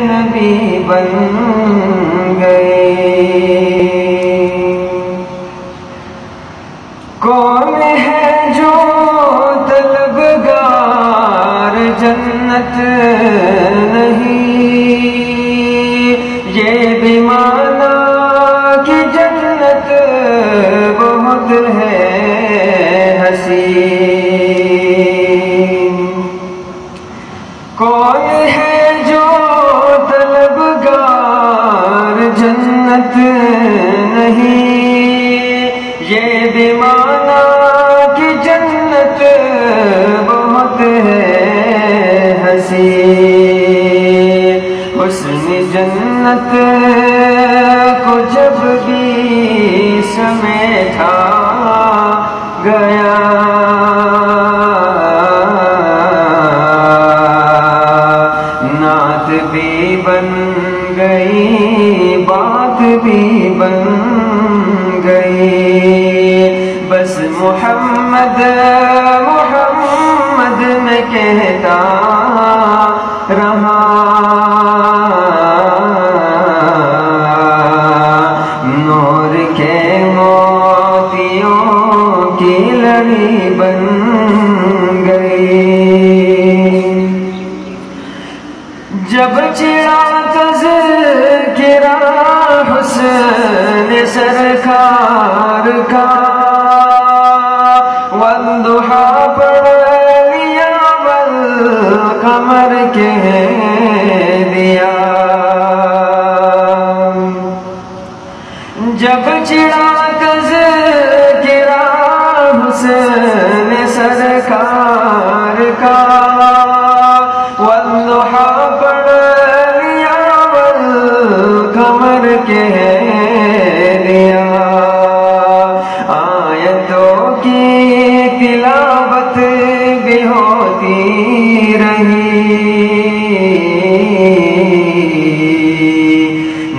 نبی بن گئے۔ کون ہے جو طلبگار جنت نہیں، یہ بھی مانا کہ جنت بہت ہے حسین۔ کون ہے جو طلبگار جنت نہیں، یہ بھی مانا کہ جنت بہت ہے حسین۔ حسن جنت کو جب بھی سمیٹا گیا، نعت بھی بن گئی، بات بھی بن گئی، بس محمد محمد میں کہتا رہا۔ نور کے موتیوں کی لڑی بن گئی۔ جب چڑھا تذکرہ حسن سرکار کا، والضحیٰ پڑھ لیا والقمر کہہ دیا۔ جب چڑھا تذکرہ حسن سرکار کا، والضحیٰ پڑھ لیا والقمر کہہ دیا۔ آیتوں کی تلاوت بھی ہوتی رہی،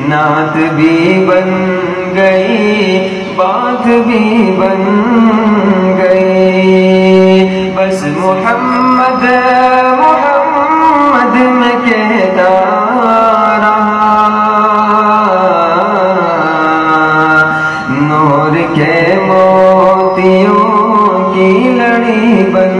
نعت بھی بن گئی، بات بھی بن گئی، بس محمد محمد میں کہتا رہا۔ نور کے موتیوں کی لڑی بن